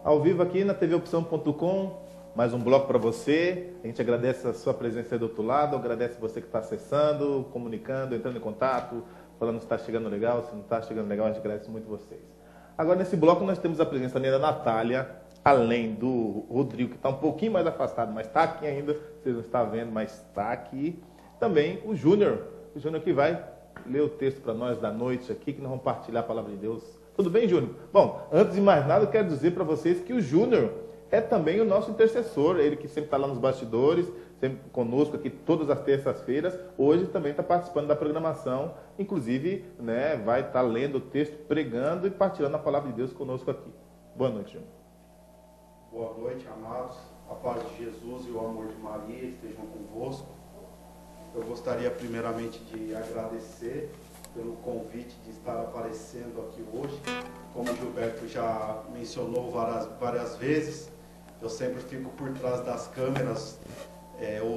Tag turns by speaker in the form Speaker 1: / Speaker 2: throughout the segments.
Speaker 1: Ao vivo aqui na tvopção.com, mais um bloco para você. A gente agradece a sua presença aí do outro lado, agradece você que está acessando, comunicando, entrando em contato, falando se está chegando legal, se não está chegando legal, a gente agradece muito vocês. Agora, nesse bloco, nós temos a presença também da Natália, além do Rodrigo, que está um pouquinho mais afastado, mas está aqui ainda, vocês não estão vendo, mas está aqui. Também o Júnior que vai ler o texto para nós da noite aqui, que nós vamos partilhar a palavra de Deus. Tudo bem, Júnior? Bom, antes de mais nada, eu quero dizer para vocês que o Júnior é também o nosso intercessor, ele que sempre está lá nos bastidores, sempre conosco aqui todas as terças-feiras, hoje também está participando da programação, inclusive né, vai estar lendo o texto, pregando e partilhando a palavra de Deus conosco aqui. Boa noite, Júnior.
Speaker 2: Boa noite, amados. A paz de Jesus e o amor de Maria estejam convosco. Eu gostaria primeiramente de agradecer pelo convite de estar aparecendo aqui hoje. Como o Gilberto já mencionou várias vezes, eu sempre fico por trás das câmeras,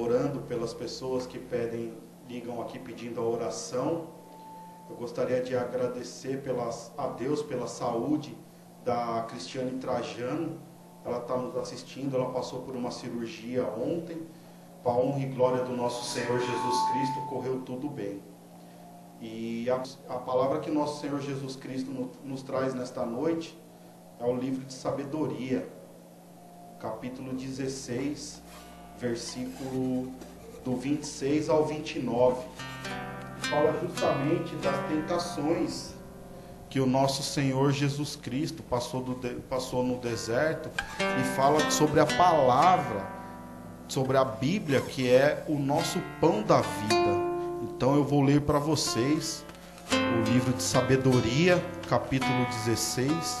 Speaker 2: orando pelas pessoas que ligam aqui pedindo a oração. Eu gostaria de agradecer a Deus pela saúde da Cristiane Trajano. Ela está nos assistindo, ela passou por uma cirurgia ontem. Para a honra e glória do nosso Senhor Jesus Cristo, correu tudo bem. E a palavra que nosso Senhor Jesus Cristo nos traz nesta noite é o livro de Sabedoria, capítulo 16, versículo do 26 ao 29. Fala justamente das tentações que o nosso Senhor Jesus Cristo passou no deserto, e fala sobre a palavra, sobre a Bíblia, que é o nosso pão da vida. Então eu vou ler para vocês o livro de Sabedoria, capítulo 16,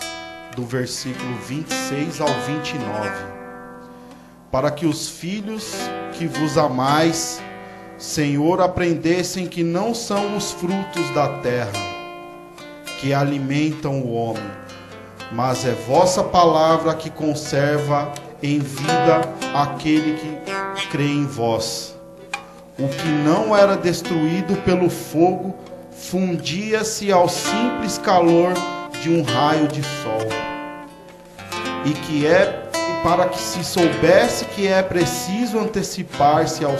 Speaker 2: do versículo 26 ao 29. Para que os filhos que vos amais, Senhor, aprendessem que não são os frutos da terra que alimentam o homem, mas é vossa palavra que conserva em vida aquele que crê em vós. O que não era destruído pelo fogo fundia-se ao simples calor de um raio de sol. E para que se soubesse que é preciso antecipar-se ao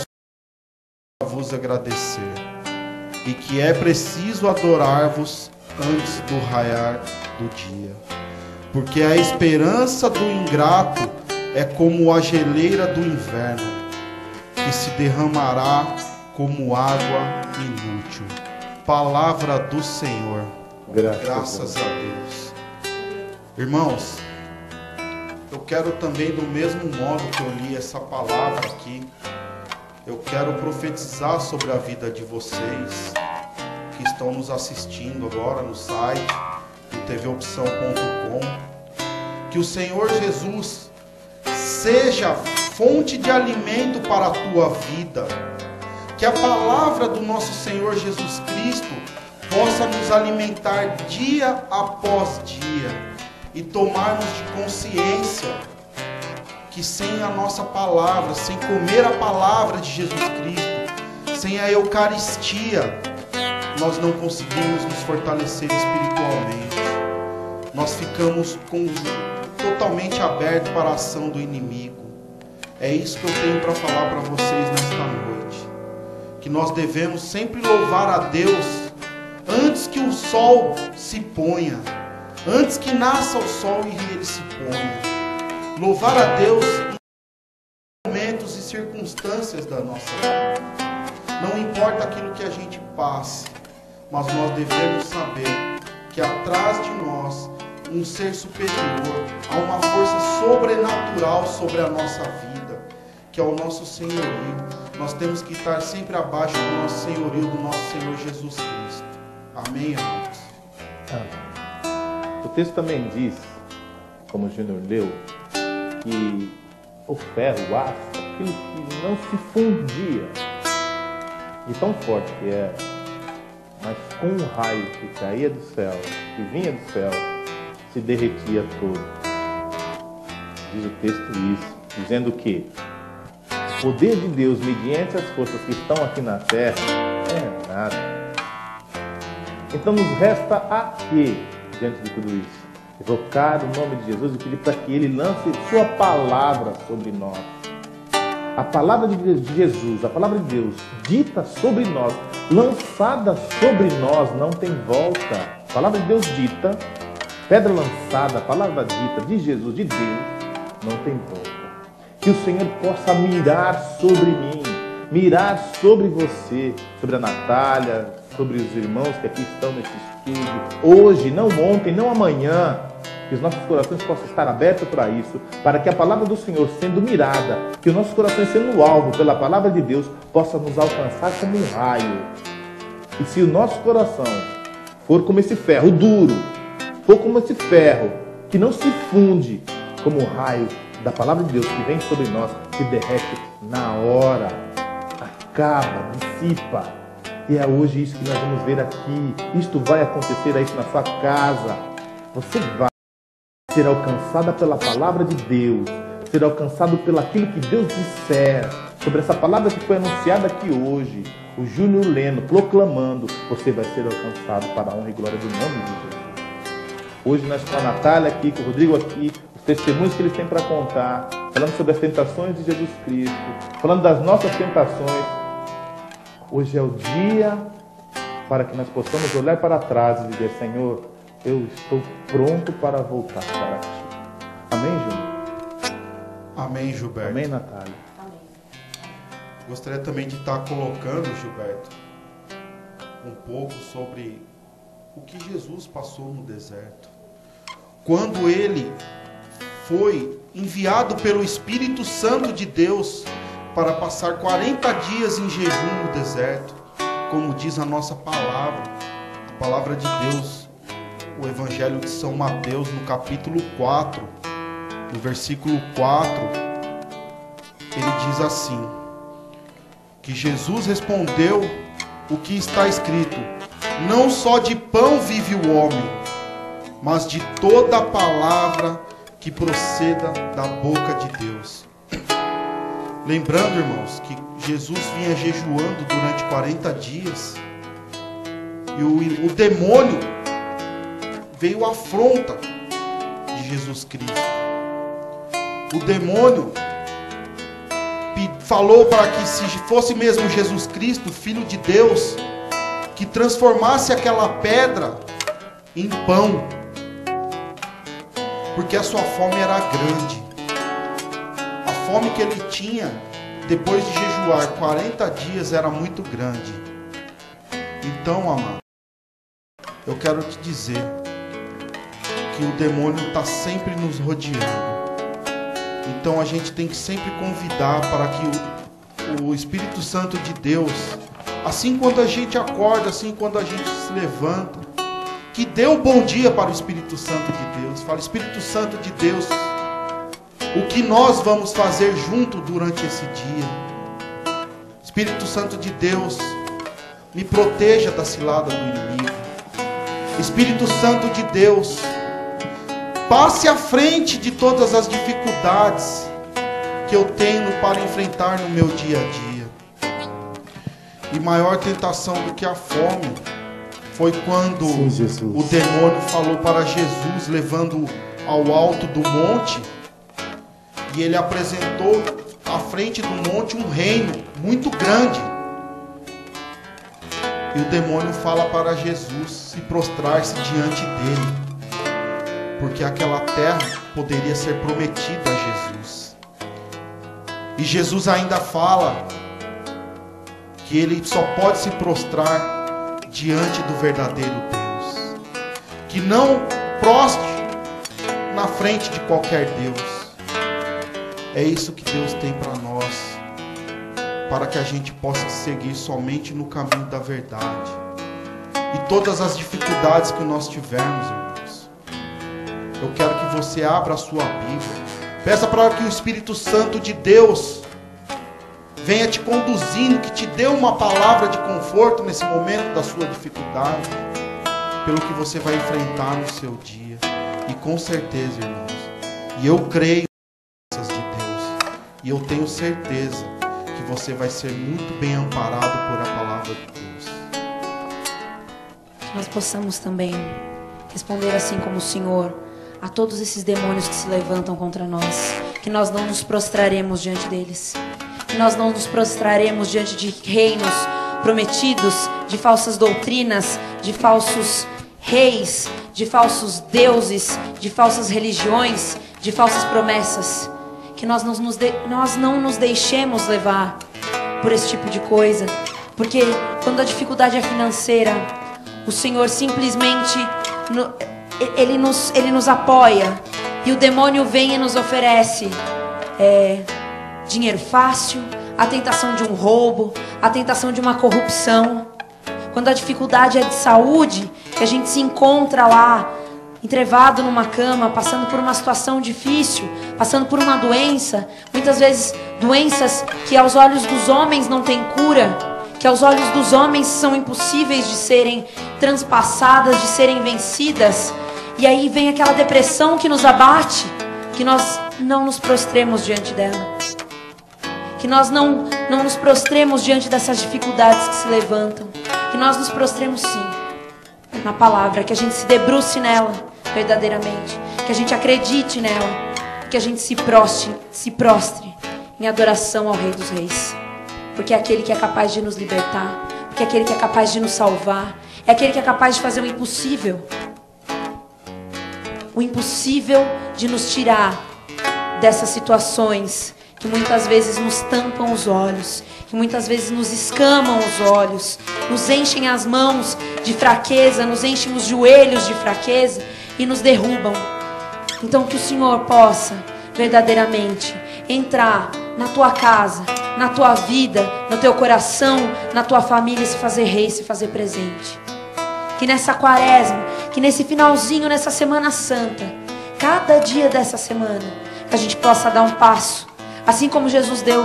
Speaker 2: vos agradecer, e que é preciso adorar-vos antes do raiar do dia. Porque a esperança do ingrato é como a geleira do inverno, que se derramará como água inútil. Palavra do Senhor. Graças a Deus. Irmãos, eu quero também, do mesmo modo que eu li essa palavra aqui, eu quero profetizar sobre a vida de vocês que estão nos assistindo agora no site do tvopção.com, que o Senhor Jesus seja fonte de alimento para a tua vida, que a palavra do nosso Senhor Jesus Cristo possa nos alimentar dia após dia, e tomarmos de consciência que sem a nossa palavra, sem comer a palavra de Jesus Cristo, sem a Eucaristia, nós não conseguimos nos fortalecer espiritualmente. Nós ficamos totalmente abertos para a ação do inimigo. É isso que eu tenho para falar para vocês nesta noite. Que nós devemos sempre louvar a Deus antes que o sol se ponha, antes que nasça o sol e ele se ponha. Louvar a Deus em momentos e circunstâncias da nossa vida. Não importa aquilo que a gente passe, mas nós devemos saber que atrás de nós, um ser superior, há uma força sobrenatural sobre a nossa vida, que é o nosso senhorio. Nós temos que estar sempre abaixo do nosso senhorio, do nosso Senhor Jesus Cristo. Amém, amados?
Speaker 1: O texto também diz, como o Júnior leu, que o ferro, o aço, aquilo que não se fundia, e tão forte que era, mas com um raio que caía do céu, que vinha do céu, se derretia todo. Diz o texto isso, dizendo que o poder de Deus, mediante as forças que estão aqui na terra, é nada. Então nos resta a quê diante de tudo isso? Evocar o nome de Jesus e pedir para que Ele lance sua palavra sobre nós. A palavra de Jesus, a palavra de Deus, dita sobre nós, lançada sobre nós, não tem volta. A palavra de Deus dita, pedra lançada, a palavra dita de Jesus, de Deus, não tem volta. Que o Senhor possa mirar sobre mim, mirar sobre você, sobre a Natália, sobre os irmãos que aqui estão nesse estúdio, hoje, não ontem, não amanhã, que os nossos corações possam estar abertos para isso, para que a palavra do Senhor sendo mirada, que os nossos corações sendo alvo pela palavra de Deus, possa nos alcançar como um raio. E se o nosso coração for como esse ferro duro, for como esse ferro que não se funde, como um raio da palavra de Deus que vem sobre nós, que derrete na hora, acaba, dissipa. E é hoje isso que nós vamos ver aqui. Isto vai acontecer aí na sua casa. Você vai ser alcançada pela palavra de Deus, ser alcançado pelo aquilo que Deus disser, sobre essa palavra que foi anunciada aqui hoje, o Júnior lendo, proclamando, você vai ser alcançado para a honra e glória do nome de Jesus. Hoje nós com a Natália aqui, com o Rodrigo aqui, os testemunhos que eles têm para contar, falando sobre as tentações de Jesus Cristo, falando das nossas tentações. Hoje é o dia para que nós possamos olhar para trás e dizer, Senhor, eu estou pronto para voltar para Ti. Amém, Júnior?
Speaker 2: Amém, Gilberto.
Speaker 1: Amém, Natália?
Speaker 3: Amém.
Speaker 2: Gostaria também de estar colocando, Gilberto, um pouco sobre o que Jesus passou no deserto. Quando Ele foi enviado pelo Espírito Santo de Deus para passar 40 dias em jejum no deserto, como diz a nossa palavra, a palavra de Deus, o Evangelho de São Mateus, no capítulo 4, no versículo 4, ele diz assim, que Jesus respondeu o que está escrito, não só de pão vive o homem, mas de toda a palavra que proceda da boca de Deus. Lembrando, irmãos, que Jesus vinha jejuando durante 40 dias e o demônio veio à afronta de Jesus Cristo. O demônio falou para que, se fosse mesmo Jesus Cristo, Filho de Deus, que transformasse aquela pedra em pão, porque a sua fome era grande. A fome que ele tinha depois de jejuar 40 dias era muito grande. Então, amado, eu quero te dizer que o demônio está sempre nos rodeando. Então a gente tem que sempre convidar para que o Espírito Santo de Deus, assim quando a gente acorda, assim quando a gente se levanta, que dê um bom dia para o Espírito Santo de Deus. Fala, Espírito Santo de Deus, o que nós vamos fazer junto durante esse dia? Espírito Santo de Deus, me proteja da cilada do inimigo. Espírito Santo de Deus, passe à frente de todas as dificuldades que eu tenho para enfrentar no meu dia a dia. E maior tentação do que a fome foi quando o demônio falou para Jesus, levando ao alto do monte, e ele apresentou à frente do monte um reino muito grande. E o demônio fala para Jesus se prostrar-se diante dele, porque aquela terra poderia ser prometida a Jesus. E Jesus ainda fala que ele só pode se prostrar diante do verdadeiro Deus, que não prostre na frente de qualquer Deus. É isso que Deus tem para nós, para que a gente possa seguir somente no caminho da verdade. E todas as dificuldades que nós tivermos, irmãos, eu quero que você abra a sua Bíblia, peça para que o Espírito Santo de Deus venha te conduzindo, que te dê uma palavra de conforto nesse momento da sua dificuldade, pelo que você vai enfrentar no seu dia. E com certeza, irmãos, e eu creio nas promessas de Deus, e eu tenho certeza que você vai ser muito bem amparado por a palavra de Deus.
Speaker 3: Que nós possamos também responder assim como o Senhor, a todos esses demônios que se levantam contra nós, que nós não nos prostraremos diante deles, que nós não nos prostraremos diante de reinos prometidos, de falsas doutrinas, de falsos reis, de falsos deuses, de falsas religiões, de falsas promessas, que nós não nos deixemos levar por esse tipo de coisa, porque quando a dificuldade é financeira, o Senhor simplesmente Ele nos apoia, e o demônio vem e nos oferece dinheiro fácil, a tentação de um roubo, a tentação de uma corrupção. Quando a dificuldade é de saúde, que a gente se encontra lá, entrevado numa cama, passando por uma situação difícil, passando por uma doença, muitas vezes doenças que aos olhos dos homens não têm cura, que aos olhos dos homens são impossíveis de serem transpassadas, de serem vencidas. E aí vem aquela depressão que nos abate, que nós não nos prostremos diante dela, que nós não nos prostremos diante dessas dificuldades que se levantam, que nós nos prostremos sim na palavra, que a gente se debruce nela verdadeiramente, que a gente acredite nela, que a gente se prostre em adoração ao Rei dos Reis, porque é aquele que é capaz de nos libertar, porque é aquele que é capaz de nos salvar, é aquele que é capaz de fazer o impossível de nos tirar dessas situações que muitas vezes nos tampam os olhos, que muitas vezes nos escamam os olhos, nos enchem as mãos de fraqueza, nos enchem os joelhos de fraqueza e nos derrubam. Então que o Senhor possa verdadeiramente entrar na tua casa, na tua vida, no teu coração, na tua família, e se fazer rei, se fazer presente. Que nessa quaresma, que nesse finalzinho, nessa Semana Santa, cada dia dessa semana, a gente possa dar um passo, assim como Jesus deu,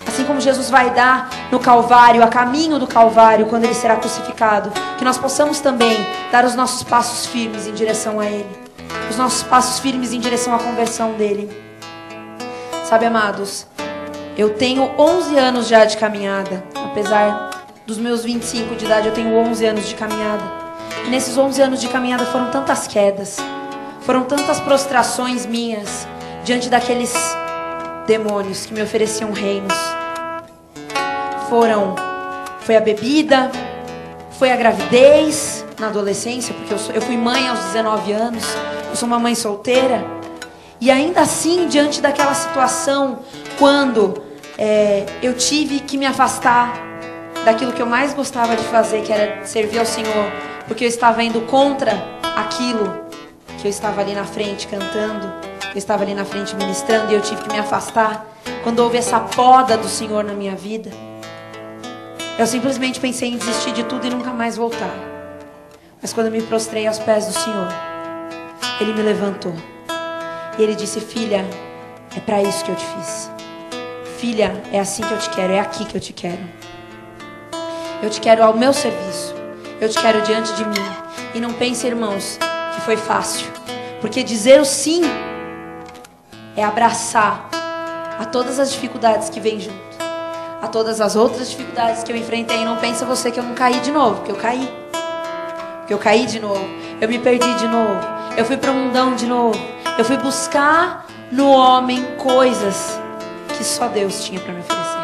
Speaker 3: assim como Jesus vai dar no Calvário, a caminho do Calvário, quando Ele será crucificado, que nós possamos também dar os nossos passos firmes em direção a Ele, os nossos passos firmes em direção à conversão dEle. Sabe, amados, eu tenho 11 anos já de caminhada, apesar dos meus 25 de idade, eu tenho 11 anos de caminhada, e nesses 11 anos de caminhada foram tantas quedas, foram tantas prostrações minhas diante daqueles demônios que me ofereciam reinos. Foi a bebida, foi a gravidez na adolescência, porque eu fui mãe aos 19 anos, eu sou uma mãe solteira, e ainda assim, diante daquela situação, quando eu tive que me afastar daquilo que eu mais gostava de fazer, que era servir ao Senhor, porque eu estava indo contra aquilo que eu estava ali na frente cantando, eu estava ali na frente ministrando, e eu tive que me afastar. Quando houve essa poda do Senhor na minha vida, eu simplesmente pensei em desistir de tudo e nunca mais voltar. Mas quando eu me prostrei aos pés do Senhor, Ele me levantou e Ele disse: filha, é para isso que eu te fiz. Filha, é assim que eu te quero, é aqui que eu te quero. Eu te quero ao meu serviço, eu te quero diante de mim. E não pense, irmãos, que foi fácil, porque dizer o sim é abraçar a todas as dificuldades que vêm junto, a todas as outras dificuldades que eu enfrentei. E não pensa você que eu não caí de novo, porque eu caí. Porque eu caí de novo, eu me perdi de novo, eu fui para o mundão de novo, eu fui buscar no homem coisas que só Deus tinha para me oferecer.